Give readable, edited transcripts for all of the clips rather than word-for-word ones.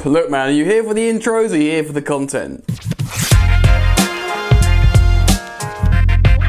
Look man, are you here for the intros or are you here for the content?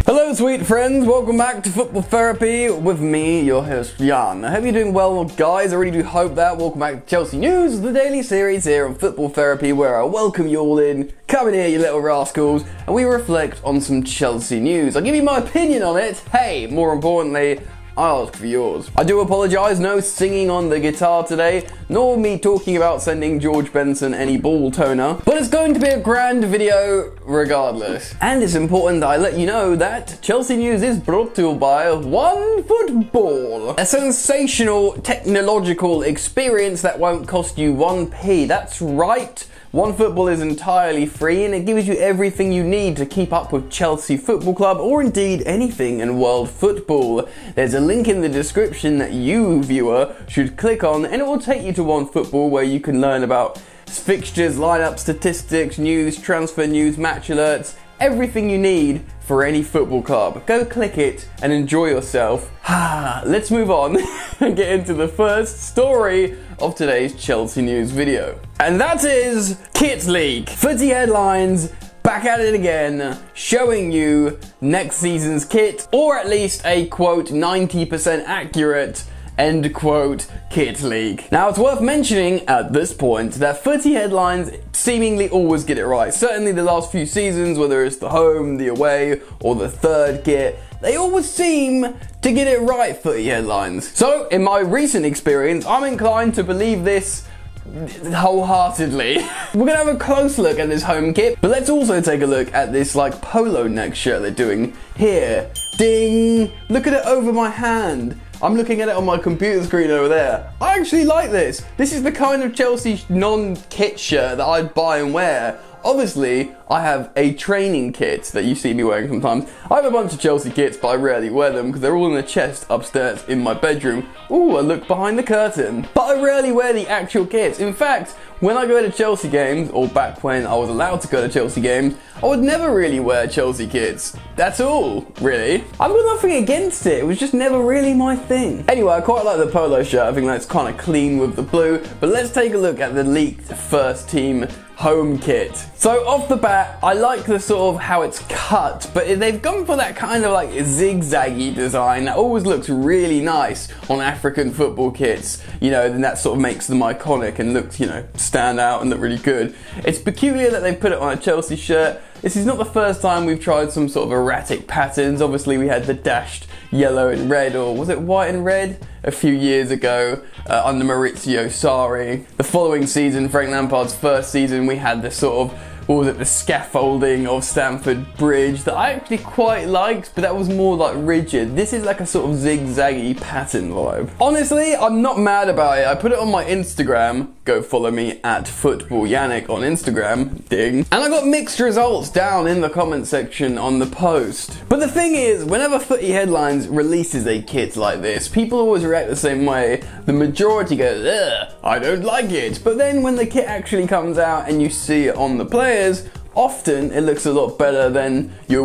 Hello sweet friends, welcome back to Football Therapy with me, your host Jan. I hope you're doing well guys, I really do hope that. Welcome back to Chelsea News, the daily series here on Football Therapy where I welcome you all in. Come in here you little rascals, and we reflect on some Chelsea news. I'll give you my opinion on it, hey, more importantly, I'll ask for yours. I do apologise, no singing on the guitar today, nor me talking about sending George Benson any ball toner, but it's going to be a grand video regardless. And it's important that I let you know that Chelsea News is brought to you by OneFootball, a sensational technological experience that won't cost you 1p. That's right. OneFootball is entirely free and it gives you everything you need to keep up with Chelsea Football Club or indeed anything in world football. There's a link in the description that you, viewer, should click on and it will take you to OneFootball where you can learn about fixtures, lineup statistics, news, transfer news, match alerts, everything you need for any football club. Go click it and enjoy yourself. Let's move on and get into the first story of today's Chelsea News video. And that is Kit Leak. Footy headlines back at it again, showing you next season's kit, or at least a quote 90% accurate end quote kit leak. Now it's worth mentioning at this point that footy headlines seemingly always get it right. Certainly the last few seasons, whether it's the home, the away, or the third kit, they always seem to get it right, footy headlines. So in my recent experience, I'm inclined to believe this wholeheartedly. We're gonna have a close look at this home kit, but let's also take a look at this like polo neck shirt they're doing here. Ding! Look at it over my hand. I'm looking at it on my computer screen over there. I actually like this. This is the kind of Chelsea non-kit shirt that I'd buy and wear. Obviously, I have a training kit that you see me wearing sometimes. I have a bunch of Chelsea kits, but I rarely wear them because they're all in a chest upstairs in my bedroom. Ooh, a look behind the curtain. But I rarely wear the actual kits. In fact, when I go to Chelsea games, or back when I was allowed to go to Chelsea games, I would never really wear Chelsea kits. That's all, really. I've got nothing against it, it was just never really my thing. Anyway, I quite like the polo shirt, I think that's kind of clean with the blue, but let's take a look at the leaked first team home kit. So off the bat, I like the sort of how it's cut, but they've gone for that kind of like zigzaggy design that always looks really nice on African football kits, you know, and that sort of makes them iconic and looks, you know, stand out and look really good. It's peculiar that they've put it on a Chelsea shirt. This is not the first time we've tried some sort of erratic patterns. Obviously we had the dashed yellow and red, or was it white and red? A few years ago under Maurizio Sarri. The following season, Frank Lampard's first season, we had this sort of, what was it, the scaffolding of Stamford Bridge that I actually quite liked, but that was more like rigid. This is like a sort of zigzaggy pattern vibe. Honestly, I'm not mad about it. I put it on my Instagram. Go follow me at FootballYannick on Instagram, ding. And I got mixed results down in the comment section on the post. But the thing is, whenever Footy Headlines releases a kit like this, people always react the same way. The majority goes, ugh, I don't like it. But then when the kit actually comes out and you see it on the players, often it looks a lot better than you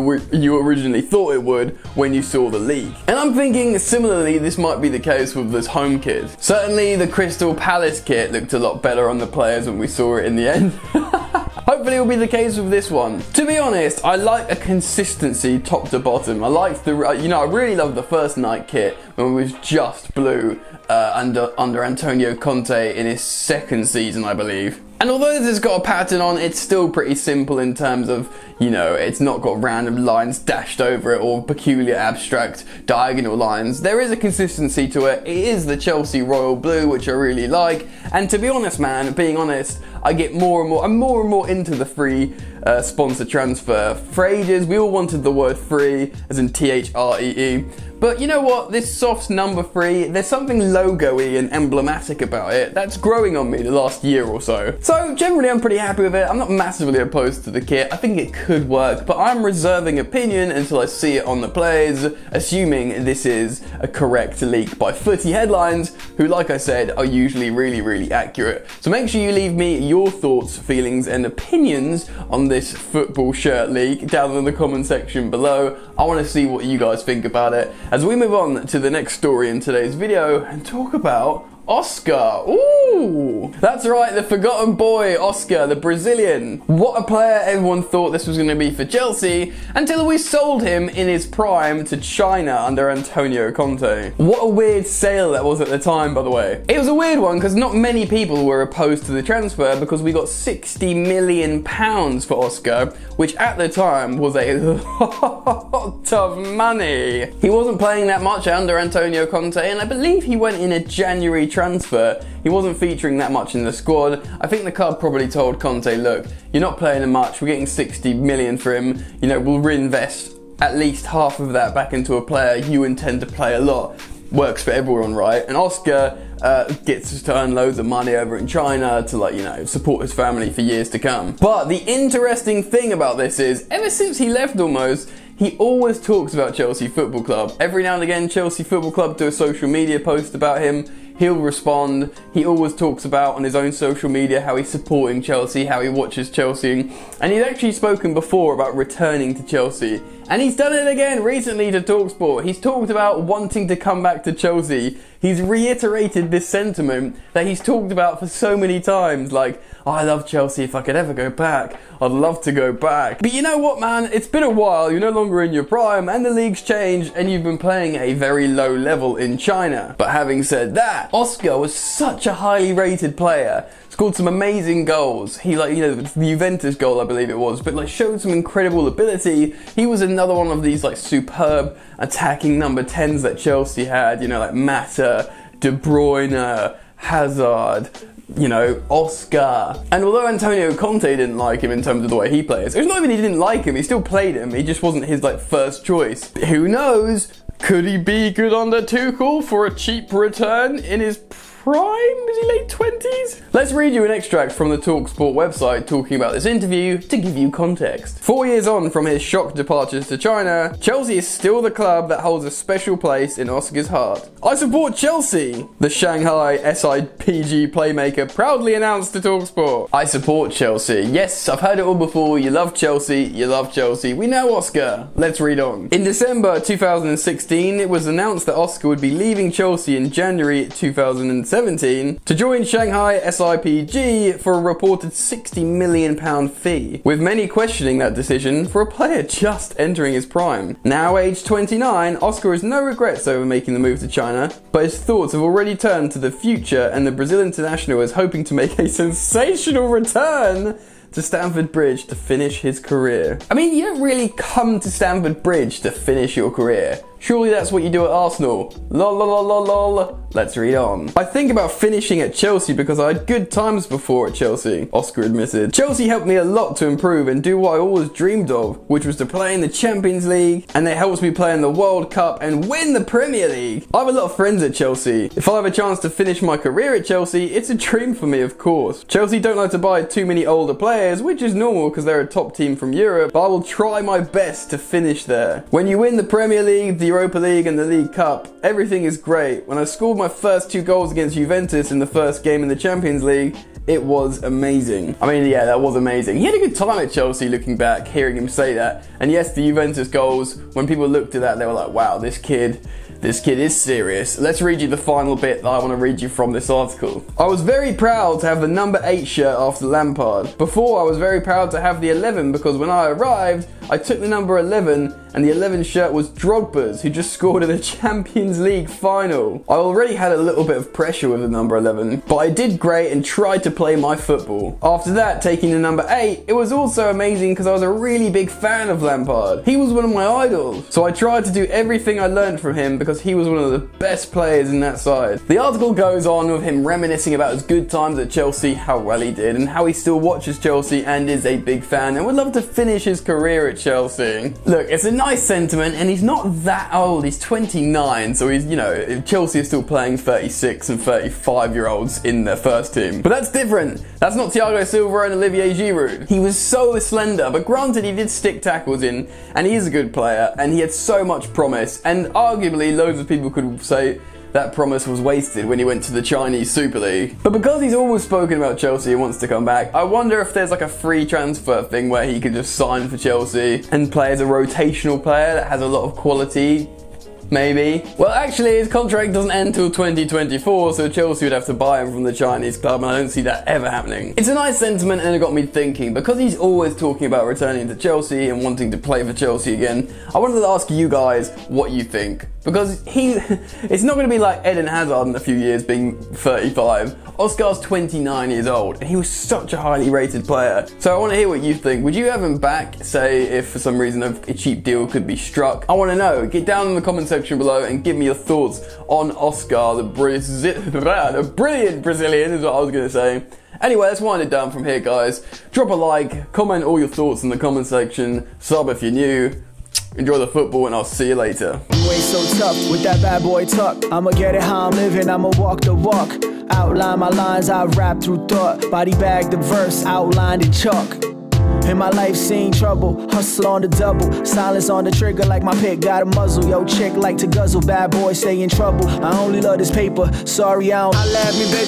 originally thought it would when you saw the leak. And I'm thinking similarly this might be the case with this home kit. Certainly the Crystal Palace kit looked a lot better on the players when we saw it in the end. Hopefully it will be the case with this one. To be honest, I like a consistency top to bottom. I like the, you know, I really love the first night kit when it was just blue under Antonio Conte in his second season, I believe. And although this has got a pattern on, it's still pretty simple in terms of, you know, it's not got random lines dashed over it or peculiar abstract diagonal lines. There is a consistency to it. It is the Chelsea Royal Blue, which I really like. And to be honest, man, being honest, I get I'm more and more into the free sponsor transfer. For ages, we all wanted the word free, as in THREE. But you know what, this soft number 3, there's something logo-y and emblematic about it that's growing on me the last year or so. So generally I'm pretty happy with it. I'm not massively opposed to the kit. I think it could work, but I'm reserving opinion until I see it on the players, assuming this is a correct leak by Footy Headlines, who, like I said, are usually really accurate. So make sure you leave me your thoughts, feelings and opinions on this football shirt leak down in the comment section below. I want to see what you guys think about it as we move on to the next story in today's video and talk about Oscar. Ooh, Ooh, that's right, the forgotten boy, Oscar, the Brazilian. What a player. Everyone thought this was going to be for Chelsea until we sold him in his prime to China under Antonio Conte. What a weird sale that was at the time, by the way. It was a weird one because not many people were opposed to the transfer because we got £60 million for Oscar, which at the time was a lot of money. He wasn't playing that much under Antonio Conte, and I believe he went in a January transfer. He wasn't featuring that much in the squad. I think the club probably told Conte, look, you're not playing him much, we're getting 60 million for him, you know, we'll reinvest at least half of that back into a player you intend to play a lot. Works for everyone, right? And Oscar gets to earn loads of money over in China to, like, you know, support his family for years to come. But the interesting thing about this is, ever since he left almost, he always talks about Chelsea Football Club. Every now and again, Chelsea Football Club do a social media post about him. He'll respond. He always talks about on his own social media how he's supporting Chelsea, how he watches Chelsea. And he's actually spoken before about returning to Chelsea. And he's done it again recently to talkSPORT. He's talked about wanting to come back to Chelsea. He's reiterated this sentiment that he's talked about for so many times, like, oh, I love Chelsea, if I could ever go back, I'd love to go back. But you know what, man, it's been a while, you're no longer in your prime, and the league's changed, and you've been playing at a very low level in China. But having said that, Oscar was such a highly rated player, scored some amazing goals. He, like, you know, the Juventus goal, I believe it was, but like showed some incredible ability. He was another one of these like superb attacking number 10s that Chelsea had, you know, like Mata, De Bruyne, Hazard, you know, Oscar. And although Antonio Conte didn't like him in terms of the way he plays, it was not even he didn't like him, he still played him, he just wasn't his like first choice. Who knows? Could he be good under Tuchel for a cheap return in his prime? Is he late 20s? Let's read you an extract from the talkSPORT website talking about this interview to give you context. 4 years on from his shock departures to China, Chelsea is still the club that holds a special place in Oscar's heart. I support Chelsea, the Shanghai SIPG playmaker proudly announced to talkSPORT. I support Chelsea. Yes, I've heard it all before. You love Chelsea, you love Chelsea. We know Oscar. Let's read on. In December 2016, it was announced that Oscar would be leaving Chelsea in January 2017 to join Shanghai SIPG for a reported £60 million fee, with many questioning that decision for a player just entering his prime. Now aged 29, Oscar has no regrets over making the move to China, but his thoughts have already turned to the future, and the Brazil international is hoping to make a sensational return to Stamford Bridge to finish his career. I mean, you don't really come to Stamford Bridge to finish your career. Surely that's what you do at Arsenal. Lol lol lol lol. Let's read on. I think about finishing at Chelsea because I had good times before at Chelsea, Oscar admitted. Chelsea helped me a lot to improve and do what I always dreamed of, which was to play in the Champions League, and it helps me play in the World Cup and win the Premier League. I have a lot of friends at Chelsea. If I have a chance to finish my career at Chelsea, it's a dream for me, of course. Chelsea don't like to buy too many older players, which is normal because they're a top team from Europe, but I will try my best to finish there. When you win the Premier League, the Europa League and the League Cup, everything is great. When I scored my first 2 goals against Juventus in the first game in the Champions League, it was amazing. I mean, yeah, that was amazing. He had a good time at Chelsea looking back, hearing him say that. And yes, the Juventus goals, when people looked at that, they were like, wow, this kid is serious. Let's read you the final bit that I want to read you from this article. I was very proud to have the number 8 shirt after Lampard. Before, I was very proud to have the 11 because when I arrived, I took the number 11 and the 11 shirt was Drogba's, who just scored in the Champions League final. I already had a little bit of pressure with the number 11, but I did great and tried to play my football. After that, taking the number 8, it was also amazing because I was a really big fan of Lampard. He was one of my idols, so I tried to do everything I learned from him because he was one of the best players in that side. The article goes on with him reminiscing about his good times at Chelsea, how well he did, and how he still watches Chelsea and is a big fan and would love to finish his career at Chelsea. Look, it's a nice sentiment, and he's not that old. He's 29, so he's, you know, Chelsea is still playing 36 and 35-year-olds in their first team. But that's different. That's not Thiago Silva and Olivier Giroud. He was so slender, but granted he did stick tackles in, and he is a good player, and he had so much promise, and arguably loads of people could say that promise was wasted when he went to the Chinese Super League. But because he's always spoken about Chelsea and wants to come back, I wonder if there's like a free transfer thing where he could just sign for Chelsea and play as a rotational player that has a lot of quality Maybe. Well, actually, his contract doesn't end till 2024, so Chelsea would have to buy him from the Chinese club, and I don't see that ever happening. It's a nice sentiment, and it got me thinking, because he's always talking about returning to Chelsea and wanting to play for Chelsea again, I wanted to ask you guys what you think. Because it's not going to be like Eden Hazard in a few years being 35. Oscar's 29 years old, and he was such a highly rated player. So I want to hear what you think. Would you have him back, say, if for some reason a cheap deal could be struck? I want to know. Get down in the comment section below and give me your thoughts on Oscar, the brilliant Brazilian, is what I was going to say. Anyway, let's wind it down from here, guys. Drop a like, comment all your thoughts in the comment section, sub if you're new. Enjoy the football, and I'll see you later. You ain't so tough with that bad boy tuck. I'ma get it how I'm living, I'ma walk the walk. Outline my lines, I rap through thought. Body bag the verse, outlined in chalk. In my life seen trouble, hustle on the double. Silence on the trigger like my pick got a muzzle. Yo, chick like to guzzle, bad boy stay in trouble. I only love this paper, sorry I don't. I laugh me, bitch.